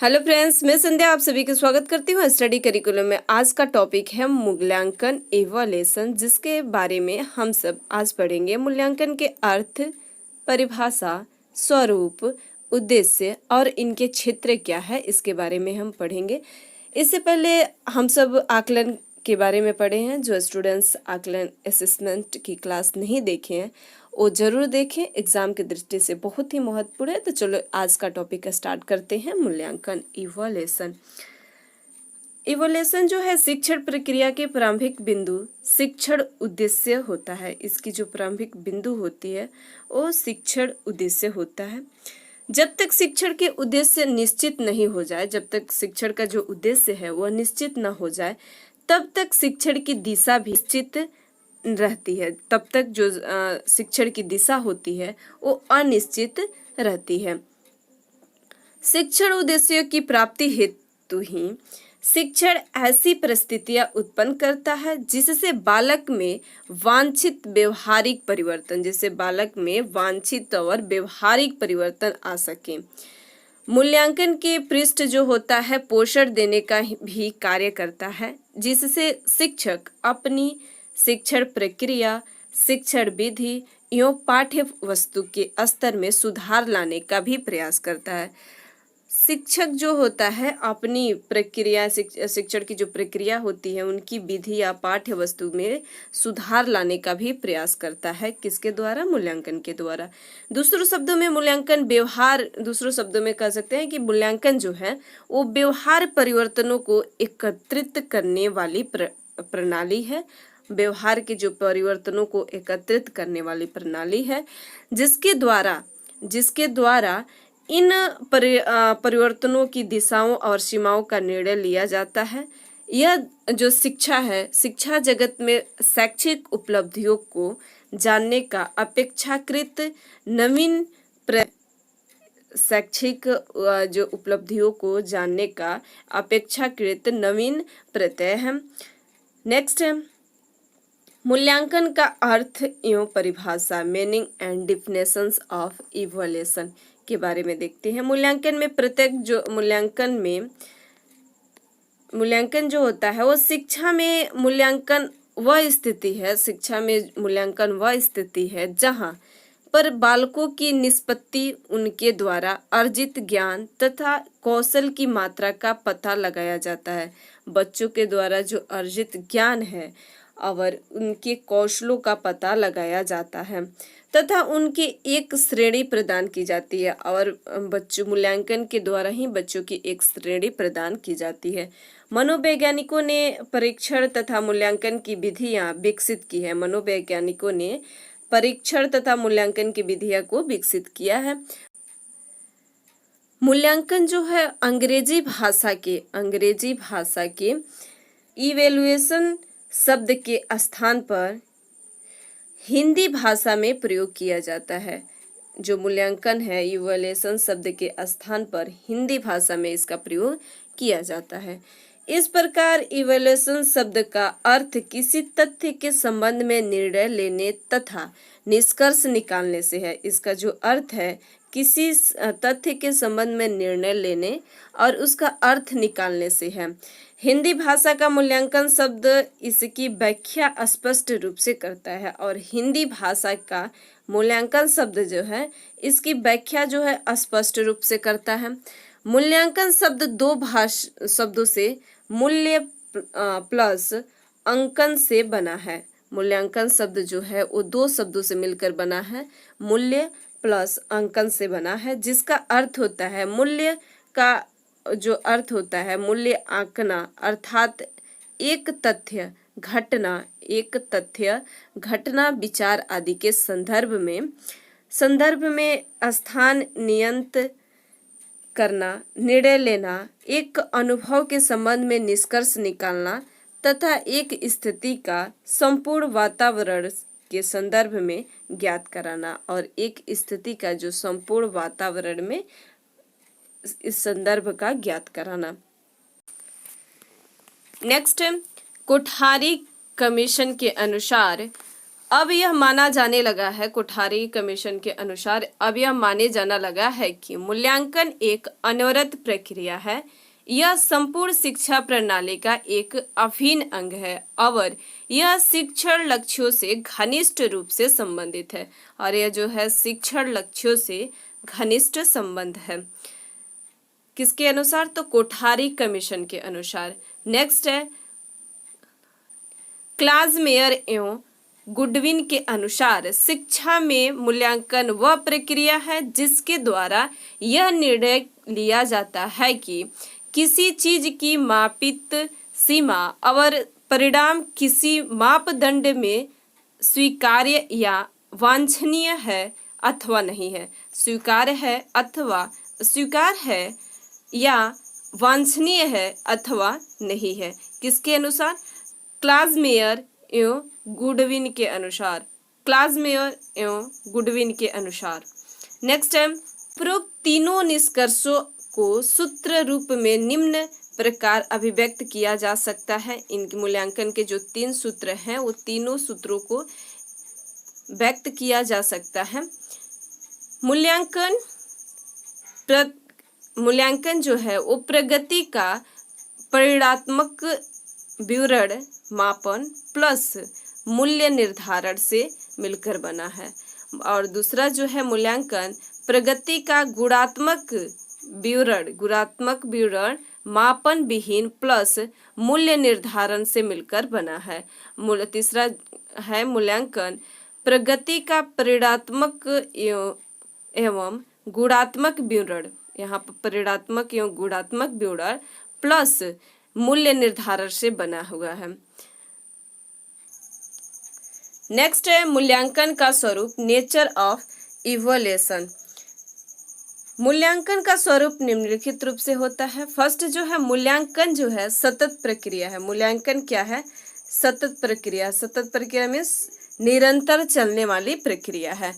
Hello friends, मैं संध्या आप सभी का स्वागत करती हूँ स्टडी करिकुलम में। आज का टॉपिक है मूल्यांकन इवैल्यूएशन, जिसके बारे में हम सब आज पढ़ेंगे। मूल्यांकन के अर्थ, परिभाषा, स्वरूप, उद्देश्य और इनके क्षेत्र क्या है, इसके बारे में हम पढ़ेंगे। इससे पहले हम सब आकलन के बारे में पढ़े हैं। जो स्टूडेंट्स आकलन असेसमेंट की क्लास नहीं देखे हैं वो जरूर देखें, एग्जाम की दृष्टि से बहुत ही महत्वपूर्ण है। तो चलो आज का टॉपिक स्टार्ट करते हैं। मूल्यांकन इवैल्यूएशन। इवैल्यूएशन जो है शिक्षण प्रक्रिया के प्रारंभिक बिंदु शिक्षण उद्देश्य होता है। इसकी जो प्रारंभिक बिंदु होती है वो शिक्षण उद्देश्य होता है। जब तक शिक्षण के उद्देश्य निश्चित नहीं हो जाए, जब तक शिक्षण का जो उद्देश्य है वह निश्चित न हो जाए, तब तक शिक्षण की दिशा भी निश्चित रहती है। तब तक जो शिक्षण की दिशा होती है वो अनिश्चित रहती है। शिक्षण उद्देश्यों की प्राप्ति हेतु ही शिक्षण ऐसी परिस्थितियां उत्पन्न करता है जिससे बालक में वांछित व्यवहारिक परिवर्तन, जिससे बालक में वांछित और व्यवहारिक परिवर्तन आ सके। मूल्यांकन के पृष्ठ जो होता है पोषण देने का भी कार्य करता है, जिससे शिक्षक अपनी शिक्षण प्रक्रिया, शिक्षण विधि एवं पाठ्य वस्तु के स्तर में सुधार लाने का भी प्रयास करता है। शिक्षक जो होता है अपनी प्रक्रिया, शिक्षण की जो प्रक्रिया होती है उनकी विधि या पाठ्य वस्तु में सुधार लाने का भी प्रयास करता है। किसके द्वारा? मूल्यांकन के द्वारा। दूसरों शब्दों में मूल्यांकन व्यवहार, दूसरों शब्दों में कह सकते हैं कि मूल्यांकन जो है वो व्यवहार परिवर्तनों को एकत्रित करने वाली प्रणाली है। व्यवहार के जो परिवर्तनों को एकत्रित करने वाली प्रणाली है, जिसके द्वारा इन परिवर्तनों की दिशाओं और सीमाओं का निर्णय लिया जाता है। यह जो शिक्षा है, शिक्षा जगत में शैक्षिक उपलब्धियों को जानने का अपेक्षाकृत नवीन शैक्षिक जो उपलब्धियों को जानने का अपेक्षाकृत नवीन प्रत्यय है। नेक्स्ट है मूल्यांकन का अर्थ एवं परिभाषा, meaning and definitions of evaluation के बारे में देखते हैं। मूल्यांकन में प्रत्येक जो मूल्यांकन जो होता है वो शिक्षा में मूल्यांकन वह स्थिति है, शिक्षा में मूल्यांकन वह स्थिति है जहाँ पर बालकों की निष्पत्ति, उनके द्वारा अर्जित ज्ञान तथा कौशल की मात्रा का पता लगाया जाता है। बच्चों के द्वारा जो अर्जित ज्ञान है और उनके कौशलों का पता लगाया जाता है तथा उनकी एक श्रेणी प्रदान की जाती है। और बच्चों मूल्यांकन के द्वारा ही बच्चों की एक श्रेणी प्रदान की जाती है। मनोवैज्ञानिकों ने परीक्षण तथा मूल्यांकन की विधियां विकसित की है। मनोवैज्ञानिकों ने परीक्षण तथा मूल्यांकन की विधियां को विकसित किया है। मूल्यांकन जो है अंग्रेजी भाषा के इवैल्यूएशन शब्द के स्थान पर हिंदी भाषा में प्रयोग किया जाता है। जो मूल्यांकन है इवैल्यूएशन शब्द के स्थान पर हिंदी भाषा में इसका प्रयोग किया जाता है। इस प्रकार इवैल्यूएशन शब्द का अर्थ किसी तथ्य के संबंध में निर्णय लेने तथा निष्कर्ष निकालने से है। इसका जो अर्थ है किसी तथ्य के संबंध में निर्णय लेने और उसका अर्थ निकालने से है। हिंदी भाषा का मूल्यांकन शब्द इसकी व्याख्या स्पष्ट रूप से करता है और हिंदी भाषा का मूल्यांकन शब्द जो है इसकी व्याख्या जो है स्पष्ट रूप से करता है। मूल्यांकन शब्द दो शब्दों से मूल्य प्लस अंकन से बना है। मूल्यांकन शब्द जो है वो दो शब्दों से मिलकर बना है, मूल्य प्लस अंकन से बना है, जिसका अर्थ होता है मूल्य का जो अर्थ होता है मूल्य आंकना, अर्थात एक तथ्य घटना विचार आदि के संदर्भ में स्थान नियंत्रित करना, निर्णय लेना, एक अनुभव के संबंध में निष्कर्ष निकालना तथा एक स्थिति का संपूर्ण वातावरण के संदर्भ में ज्ञात कराना। और एक स्थिति का जो संपूर्ण वातावरण में इस संदर्भ का ज्ञात कराना। नेक्स्ट, कोठारी कमीशन के अनुसार अब यह माना जाने लगा है, कोठारी कमीशन के अनुसार अब यह माने जाना लगा है कि मूल्यांकन एक अनवरत प्रक्रिया है। यह संपूर्ण शिक्षा प्रणाली का एक अभिन्न अंग है और यह शिक्षण लक्ष्यों से घनिष्ठ रूप से संबंधित है। और यह जो है शिक्षण लक्ष्यों से घनिष्ठ संबंध है। किसके अनुसार? तो कोठारी कमीशन के अनुसार। नेक्स्ट है क्लासमेयर एवं गुडविन के अनुसार शिक्षा में मूल्यांकन वह प्रक्रिया है जिसके द्वारा यह निर्णय लिया जाता है कि किसी चीज की मापित सीमा और परिणाम किसी मापदंड में स्वीकार्य या वांछनीय है अथवा नहीं है। स्वीकार्य है अथवा स्वीकार है या वांछनीय है अथवा नहीं है। किसके अनुसार? क्लासमेयर एवं गुडविन के अनुसार। क्लासमेयर एवं गुडविन के अनुसार। नेक्स्ट है उपरोक्त तीनों निष्कर्षों को सूत्र रूप में निम्न प्रकार अभिव्यक्त किया जा सकता है। इनके मूल्यांकन के जो 3 सूत्र हैं वो तीनों सूत्रों को व्यक्त किया जा सकता है। मूल्यांकन जो है वो प्रगति का परिणात्मक विवरण मापन प्लस मूल्य निर्धारण से मिलकर बना है। और दूसरा जो है मूल्यांकन प्रगति का गुणात्मक विवरण मापन विहीन प्लस मूल्य निर्धारण से मिलकर बना है। तीसरा है मूल्यांकन प्रगति का परिणात्मक एवं गुणात्मक विवरण, यहाँ पर परिणात्मक एवं गुणात्मक विवरण प्लस मूल्य निर्धारण से बना हुआ है। नेक्स्ट है मूल्यांकन का स्वरूप, नेचर ऑफ इवोल्यूशन। मूल्यांकन का स्वरूप निम्नलिखित रूप से होता है। फर्स्ट जो है मूल्यांकन जो है सतत प्रक्रिया है। मूल्यांकन क्या है? सतत प्रक्रिया। सतत प्रक्रिया मीन्स निरंतर चलने वाली प्रक्रिया है।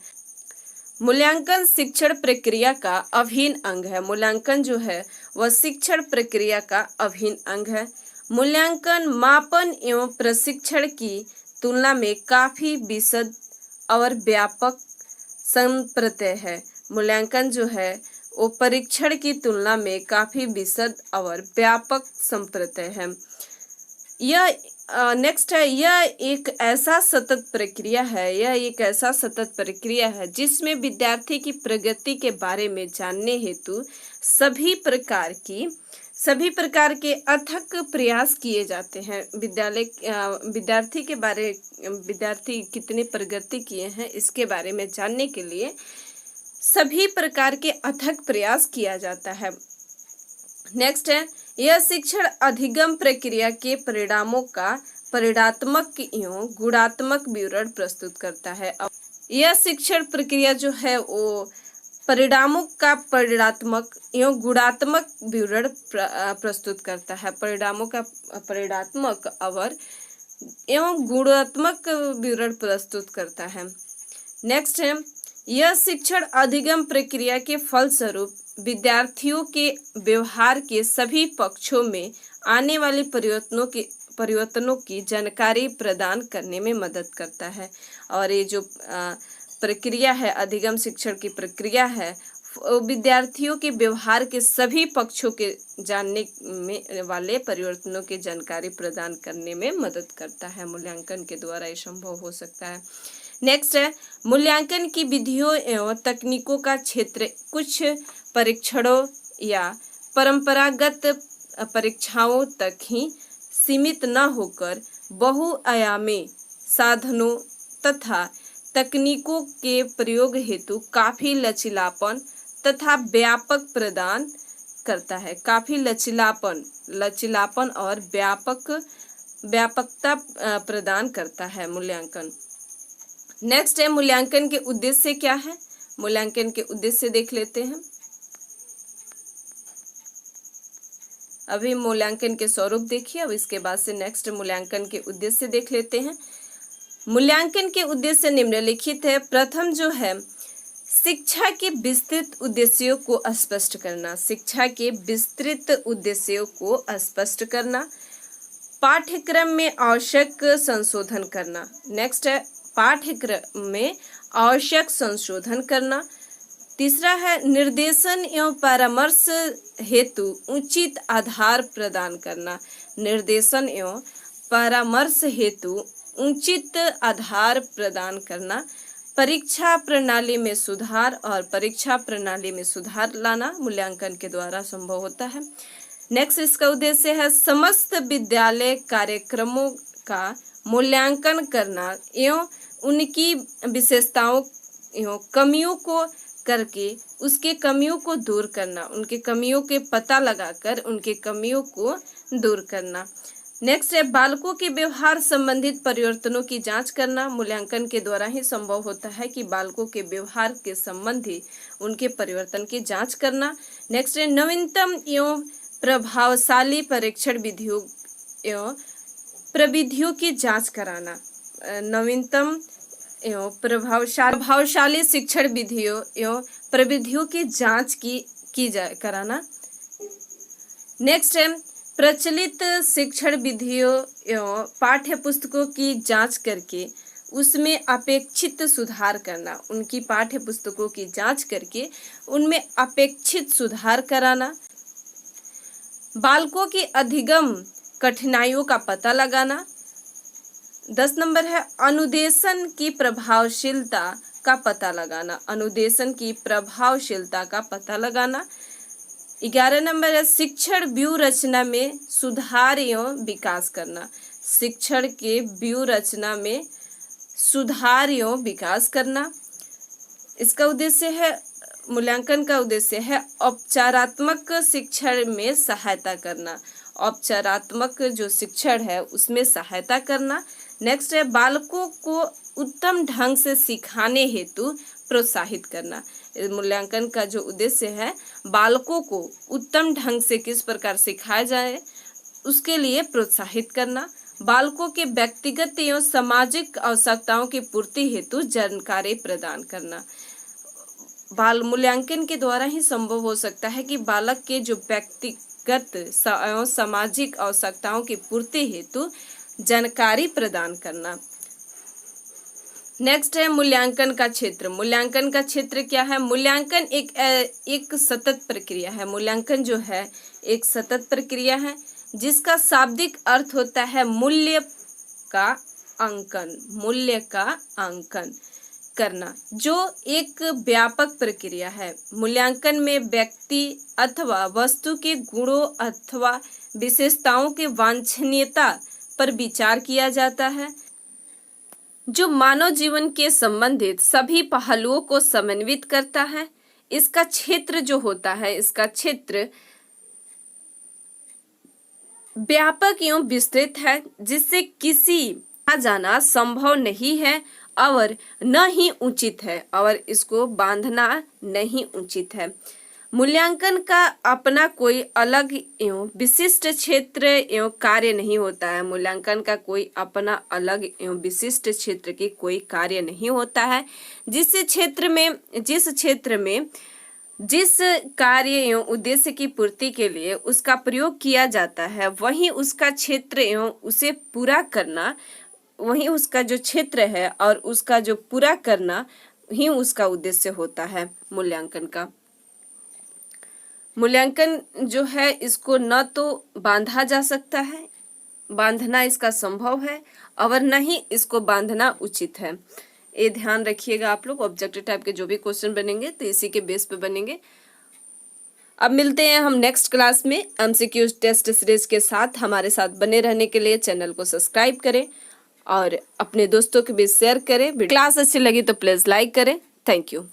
मूल्यांकन शिक्षण प्रक्रिया का अभिन्न अंग है। मूल्यांकन जो है वह शिक्षण प्रक्रिया का अभिन्न अंग है। मूल्यांकन मापन एवं प्रशिक्षण की तुलना में काफी विशद और व्यापक संप्रत्यय है। मूल्यांकन जो है वो परीक्षण की तुलना में काफी विशद और व्यापक संप्रत्यय है। यह नेक्स्ट है यह एक ऐसा सतत प्रक्रिया है जिसमें विद्यार्थी की प्रगति के बारे में जानने हेतु सभी प्रकार के अथक प्रयास किए जाते हैं। विद्यार्थी कितनी प्रगति किए हैं इसके बारे में जानने के लिए सभी प्रकार के अथक प्रयास किया जाता है। नेक्स्ट है यह शिक्षण अधिगम प्रक्रिया के परिणामों का परिणात्मक एवं गुणात्मक विवरण प्रस्तुत करता है। यह शिक्षण प्रक्रिया जो है वो परिणामों का परिणात्मक एवं गुणात्मक विवरण प्रस्तुत करता है। परिणामों का परिणात्मक और एवं गुणात्मक विवरण प्रस्तुत करता है। नेक्स्ट है यह शिक्षण अधिगम प्रक्रिया के फलस्वरूप विद्यार्थियों के व्यवहार के सभी पक्षों में आने वाले परिवर्तनों की जानकारी प्रदान करने में मदद करता है। और ये जो प्रक्रिया है अधिगम शिक्षण की प्रक्रिया है विद्यार्थियों के व्यवहार के सभी पक्षों के जानने में वाले परिवर्तनों की जानकारी प्रदान करने में मदद करता है। मूल्यांकन के द्वारा ये संभव हो सकता है। नेक्स्ट है मूल्यांकन की विधियों एवं तकनीकों का क्षेत्र कुछ परीक्षणों या परंपरागत परीक्षाओं तक ही सीमित न होकर बहुआयामी साधनों तथा तकनीकों के प्रयोग हेतु काफी लचीलापन तथा व्यापक प्रदान करता है। काफी लचीलापन और व्यापकता प्रदान करता है मूल्यांकन। नेक्स्ट है मूल्यांकन के उद्देश्य क्या है? मूल्यांकन के उद्देश्य देख लेते हैं। अभी मूल्यांकन के स्वरूप देखिए, अब इसके बाद से नेक्स्ट मूल्यांकन के उद्देश्य देख लेते हैं। मूल्यांकन के उद्देश्य निम्नलिखित है। प्रथम जो है शिक्षा के विस्तृत उद्देश्यों को स्पष्ट करना। शिक्षा के विस्तृत उद्देश्यों को स्पष्ट करना। पाठ्यक्रम में आवश्यक संशोधन करना। नेक्स्ट है पाठ्यक्रम में आवश्यक संशोधन करना। तीसरा है निर्देशन एवं परामर्श हेतु उचित आधार प्रदान करना। निर्देशन एवं परामर्श हेतु उचित आधार प्रदान करना। परीक्षा प्रणाली में सुधार और परीक्षा प्रणाली में सुधार लाना मूल्यांकन के द्वारा संभव होता है। नेक्स्ट इसका उद्देश्य है समस्त विद्यालय कार्यक्रमों का मूल्यांकन करना एवं उनकी विशेषताओं एवं कमियों को करके उसके कमियों को दूर करना, उनके कमियों के पता लगाकर उनके कमियों को दूर करना। नेक्स्ट है बालकों के व्यवहार संबंधित परिवर्तनों की जांच करना। मूल्यांकन के द्वारा ही संभव होता है कि बालकों के व्यवहार के संबंधी उनके परिवर्तन की जांच करना। नेक्स्ट है नवीनतम एवं प्रभावशाली परीक्षण विधियों एवं प्रविधियों की जांच कराना। नवीनतम एवं प्रभावशाली शिक्षण विधियों एवं प्रविधियों की जांच कराना। नेक्स्ट है प्रचलित शिक्षण विधियों एवं पाठ्य पुस्तकों की जांच करके उसमें अपेक्षित सुधार करना। उनकी पाठ्य पुस्तकों की जांच करके उनमें अपेक्षित सुधार कराना। बालकों की अधिगम कठिनाइयों का पता लगाना। 10 नंबर है अनुदेशन की प्रभावशीलता का पता लगाना। अनुदेशन की प्रभावशीलता का पता लगाना। 11 नंबर है शिक्षण व्यूह रचना में सुधार एवं विकास करना। शिक्षण के व्यूह रचना में सुधार एवं विकास करना। इसका उद्देश्य है मूल्यांकन का उद्देश्य है औपचारात्मक शिक्षण में सहायता करना। औपचारात्मक जो शिक्षण है उसमें सहायता करना। नेक्स्ट है बालकों को उत्तम ढंग से सिखाने हेतु प्रोत्साहित करना। मूल्यांकन का जो उद्देश्य है बालकों को उत्तम ढंग से किस प्रकार सिखाया जाए उसके लिए प्रोत्साहित करना। बालकों के व्यक्तिगत एवं सामाजिक आवश्यकताओं की पूर्ति हेतु जानकारी प्रदान करना। बाल मूल्यांकन के द्वारा ही संभव हो सकता है कि बालक के जो व्यक्तिगत एवं सामाजिक आवश्यकताओं की पूर्ति हेतु जानकारी प्रदान करना। नेक्स्ट है मूल्यांकन का क्षेत्र। मूल्यांकन का क्षेत्र क्या है? मूल्यांकन एक सतत प्रक्रिया है। मूल्यांकन जो है एक सतत प्रक्रिया है जिसका शाब्दिक अर्थ होता है मूल्य का अंकन। मूल्य का अंकन करना जो एक व्यापक प्रक्रिया है। मूल्यांकन में व्यक्ति अथवा वस्तु के गुणों अथवा विशेषताओं के वांछनीयता पर विचार किया जाता है जो मानव जीवन के संबंधित सभी पहलुओं को समन्वित करता है। इसका क्षेत्र जो होता है, इसका क्षेत्र व्यापक एवं विस्तृत है जिससे किसी आ जाना संभव नहीं है और न ही उचित है और इसको बांधना नहीं उचित है। मूल्यांकन का अपना कोई अलग एवं विशिष्ट क्षेत्र एवं कार्य नहीं होता है। मूल्यांकन का कोई अपना अलग एवं विशिष्ट क्षेत्र की कोई कार्य नहीं होता है। जिस क्षेत्र में जिस कार्य एवं उद्देश्य की पूर्ति के लिए उसका प्रयोग किया जाता है वहीं उसका क्षेत्र एवं उसे पूरा करना, वहीं उसका जो क्षेत्र है और उसका जो पूरा करना ही उसका उद्देश्य होता है मूल्यांकन का। मूल्यांकन जो है इसको न तो बांधा जा सकता है, बांधना इसका संभव है और न ही इसको बांधना उचित है। ये ध्यान रखिएगा आप लोग। ऑब्जेक्टिव टाइप के जो भी क्वेश्चन बनेंगे तो इसी के बेस पे बनेंगे। अब मिलते हैं हम नेक्स्ट क्लास में एमसीक्यू टेस्ट सीरीज के साथ। हमारे साथ बने रहने के लिए चैनल को सब्सक्राइब करें और अपने दोस्तों के बीच शेयर करें। क्लास अच्छी लगी तो प्लीज लाइक करें। Thank you.